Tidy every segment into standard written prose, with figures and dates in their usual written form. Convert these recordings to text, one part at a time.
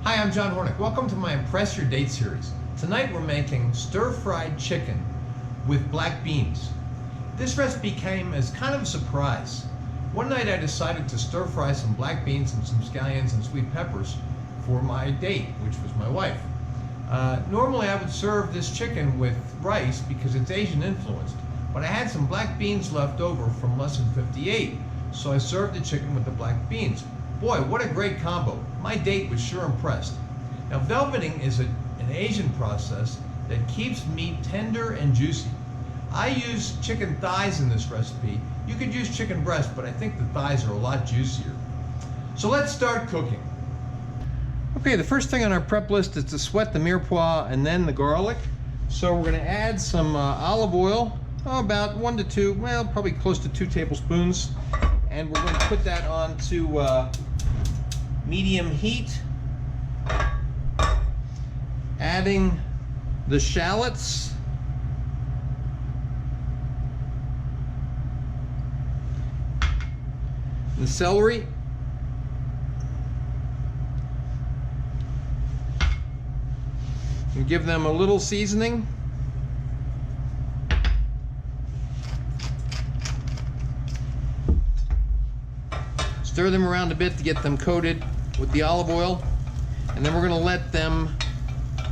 Hi, I'm John Hornick. Welcome to my Impress Your Date series. Tonight we're making stir-fried chicken with black beans. This recipe came as kind of a surprise. One night I decided to stir-fry some black beans and some scallions and sweet peppers for my date, which was my wife. Normally I would serve this chicken with rice because it's Asian influenced, but I had some black beans left over from lesson 58, so I served the chicken with the black beans. Boy, what a great combo. My date was sure impressed. Now, velveting is an Asian process that keeps meat tender and juicy. I use chicken thighs in this recipe. You could use chicken breast, but I think the thighs are a lot juicier. So let's start cooking. Okay, the first thing on our prep list is to sweat the mirepoix and then the garlic. So we're going to add some olive oil, about 1 to 2, well, probably close to 2 tablespoons. And we're going to put that onto medium heat, adding the shallots, the celery, and give them a little seasoning. Stir them around a bit to get them coated with the olive oil, and then we're going to let them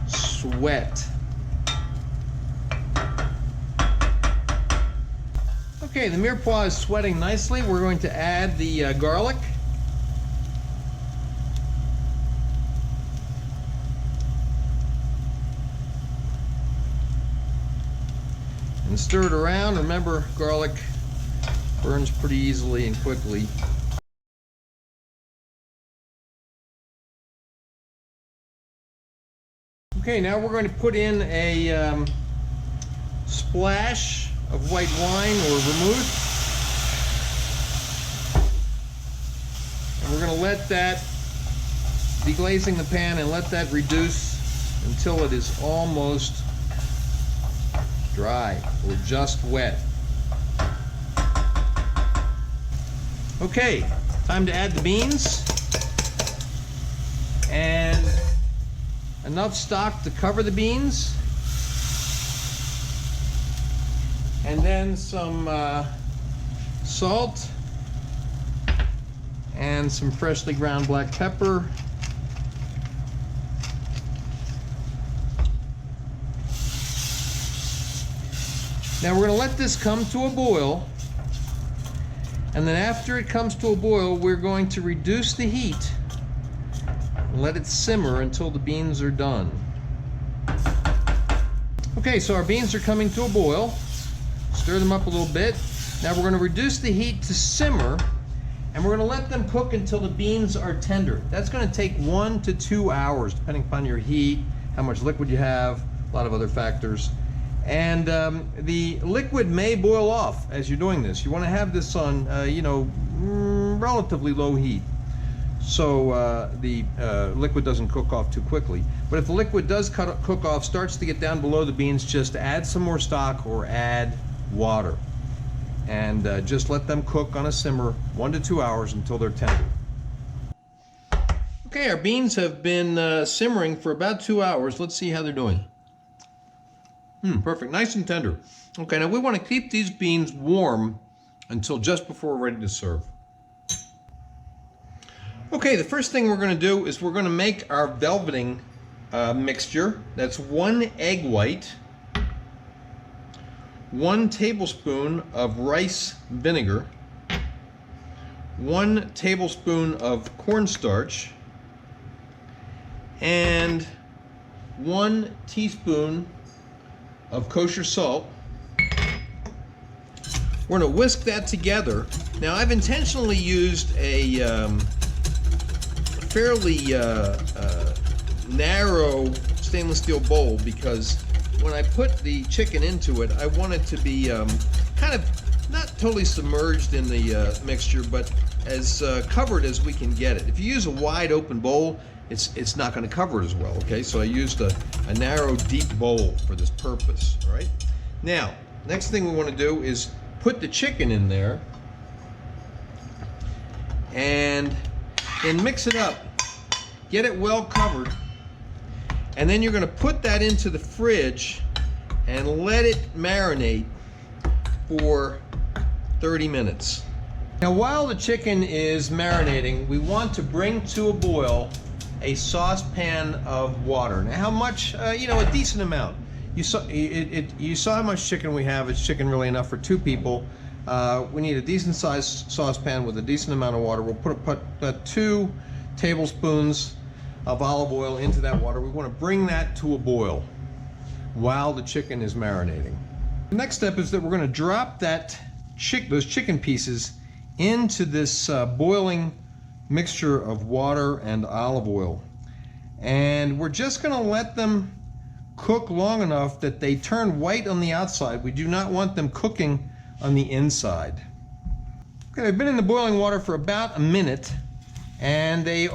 sweat. Okay, the mirepoix is sweating nicely. We're going to add the garlic. And stir it around. Remember, garlic burns pretty easily and quickly. Okay, now we're going to put in a splash of white wine or vermouth. And we're going to let that, deglazing the pan, and let that reduce until it is almost dry or just wet. Okay, time to add the beans. And enough stock to cover the beans, and then some salt and some freshly ground black pepper. Now we're going to let this come to a boil, and then after it comes to a boil, we're going to reduce the heat. Let it simmer until the beans are done. Okay, so our beans are coming to a boil. Stir them up a little bit. Now we're going to reduce the heat to simmer, and we're going to let them cook until the beans are tender. That's going to take 1 to 2 hours, depending upon your heat, how much liquid you have, a lot of other factors. And the liquid may boil off as you're doing this. You want to have this on, relatively low heat, so the liquid doesn't cook off too quickly. But if the liquid does cook off, starts to get down below the beans, just add some more stock or add water. And just let them cook on a simmer 1 to 2 hours until they're tender. Okay, our beans have been simmering for about 2 hours. Let's see how they're doing. Perfect, nice and tender. Okay, now we want to keep these beans warm until just before we're ready to serve. Okay, the first thing we're going to do is we're going to make our velveting mixture. That's 1 egg white, 1 tablespoon of rice vinegar, 1 tablespoon of cornstarch, and 1 teaspoon of kosher salt. We're going to whisk that together. Now, I've intentionally used a fairly narrow stainless steel bowl because when I put the chicken into it, I want it to be kind of not totally submerged in the mixture, but as covered as we can get it. If you use a wide open bowl, it's not going to cover it as well. Okay, so I used a narrow, deep bowl for this purpose. All right. Now, next thing we want to do is put the chicken in there and then mix it up. get it well covered, and then you're going to put that into the fridge and let it marinate for 30 minutes. Now while the chicken is marinating, we want to bring to a boil a saucepan of water. Now how much? You know, a decent amount. You saw how much chicken we have. It's chicken really enough for 2 people. We need a decent sized saucepan with a decent amount of water. We'll put 2 tablespoons of olive oil into that water. We want to bring that to a boil while the chicken is marinating. The next step is that we're going to drop those chicken pieces into this boiling mixture of water and olive oil. And we're just going to let them cook long enough that they turn white on the outside. We do not want them cooking on the inside. Okay, they've been in the boiling water for about a minute, and they've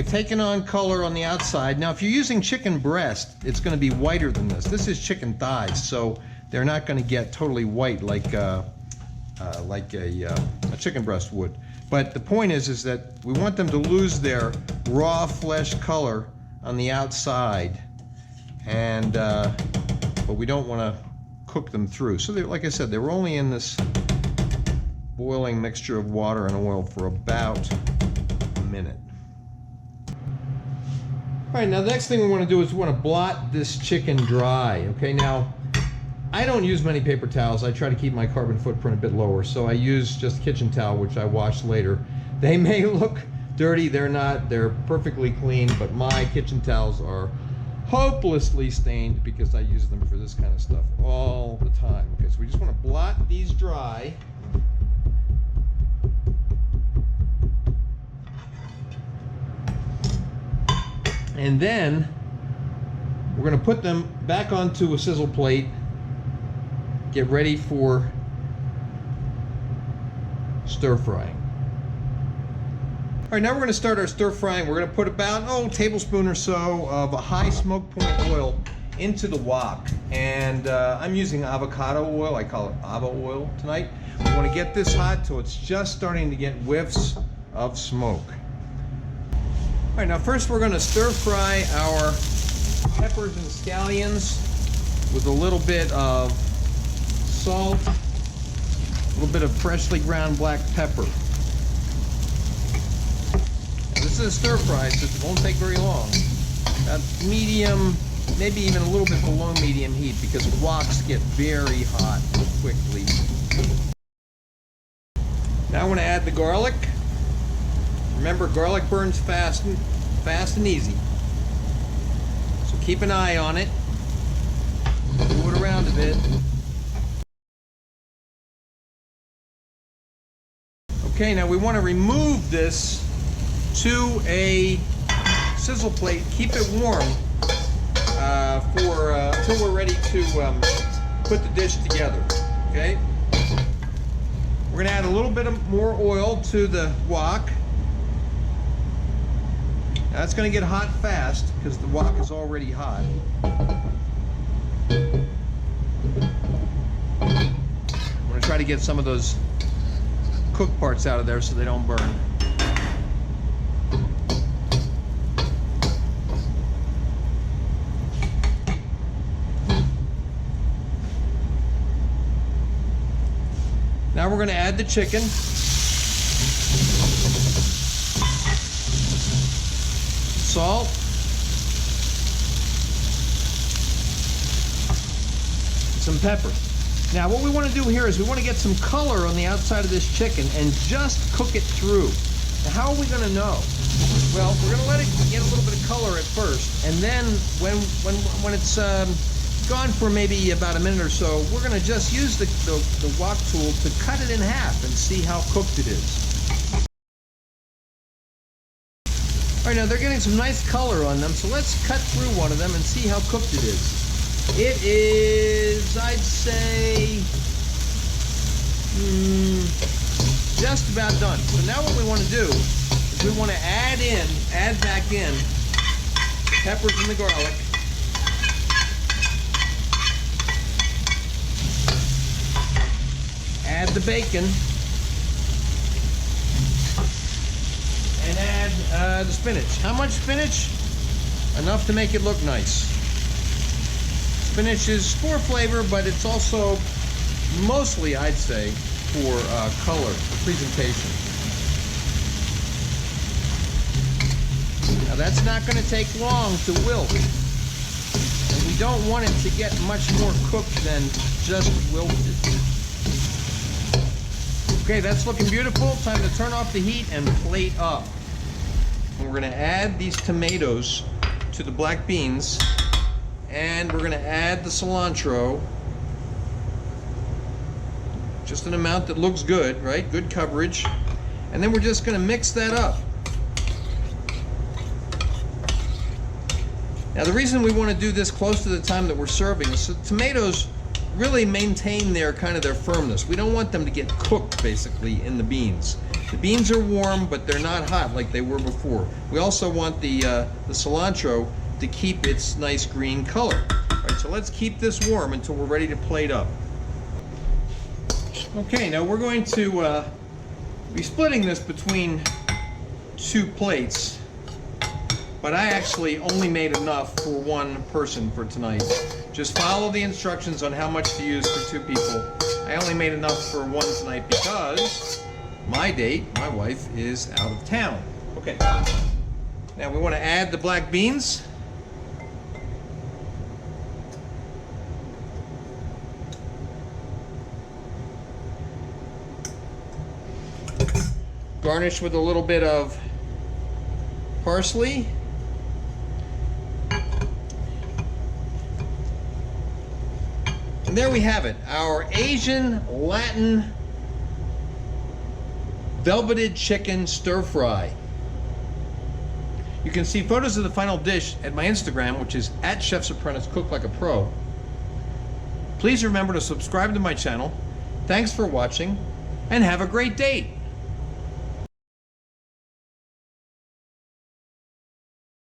taken on color on the outside. Now if you're using chicken breast, it's going to be whiter than this. This is chicken thighs, so they're not going to get totally white like a chicken breast would. But the point is that we want them to lose their raw flesh color on the outside, and but we don't want to cook them through. So like I said, they were only in this boiling mixture of water and oil for about a minute. All right, now the next thing we want to do is we want to blot this chicken dry. Okay, now I don't use many paper towels. I try to keep my carbon footprint a bit lower, so I use just kitchen towel, which I wash later. They may look dirty, they're not. They're perfectly clean, but my kitchen towels are hopelessly stained because I use them for this kind of stuff all the time. Okay, so we just want to blot these dry. And then we're going to put them back onto a sizzle plate, get ready for stir frying. All right, now we're going to start our stir frying. We're going to put about a tablespoon or so of a high smoke point oil into the wok. And I'm using avocado oil. I call it avo oil tonight. We want to get this hot till it's just starting to get whiffs of smoke. All right, now first we're going to stir fry our peppers and scallions with a little bit of salt, a little bit of freshly ground black pepper. Now, this is a stir fry, so it won't take very long. About medium, maybe even a little bit below medium heat, because woks get very hot quickly. Now I want to add the garlic. Remember, garlic burns fast and easy. So keep an eye on it. Move it around a bit. Okay, now we want to remove this to a sizzle plate. Keep it warm until we're ready to put the dish together. Okay. We're going to add a little bit more oil to the wok. Now it's going to get hot fast because the wok is already hot. I'm going to try to get some of those cooked parts out of there so they don't burn. Now we're going to add the chicken. Salt. Some pepper. Now what we want to do here is we want to get some color on the outside of this chicken and just cook it through. Now how are we going to know? Well, we're going to let it get a little bit of color at first, and then when it's gone for maybe about a minute or so, we're going to just use the wok tool to cut it in half and see how cooked it is. All right, now they're getting some nice color on them, so let's cut through one of them and see how cooked it is. It is, I'd say, just about done. So now what we want to do is we want to add back in the peppers and the garlic. Add the bacon. And add the spinach. How much spinach? Enough to make it look nice. Spinach is for flavor, but it's also mostly, I'd say, for color, for presentation. Now that's not going to take long to wilt. And we don't want it to get much more cooked than just wilted. Okay, that's looking beautiful. Time to turn off the heat and plate up. And we're going to add these tomatoes to the black beans, and we're going to add the cilantro. Just an amount that looks good, right? Good coverage. And then we're just going to mix that up. Now the reason we want to do this close to the time that we're serving is so tomatoes really maintain their firmness. We don't want them to get cooked basically in the beans. The beans are warm, but they're not hot like they were before. We also want the cilantro to keep its nice green color. All right, so let's keep this warm until we're ready to plate up. Okay, now we're going to be splitting this between 2 plates. But I actually only made enough for 1 person for tonight. Just follow the instructions on how much to use for 2 people. I only made enough for 1 tonight because my wife, is out of town. Okay. Now we want to add the black beans. Garnish with a little bit of parsley. And there we have it, our Asian Latin velveted chicken stir fry. You can see photos of the final dish at my Instagram, which is @ChefsApprentice Cook Like a Pro. Please remember to subscribe to my channel. Thanks for watching, and have a great day.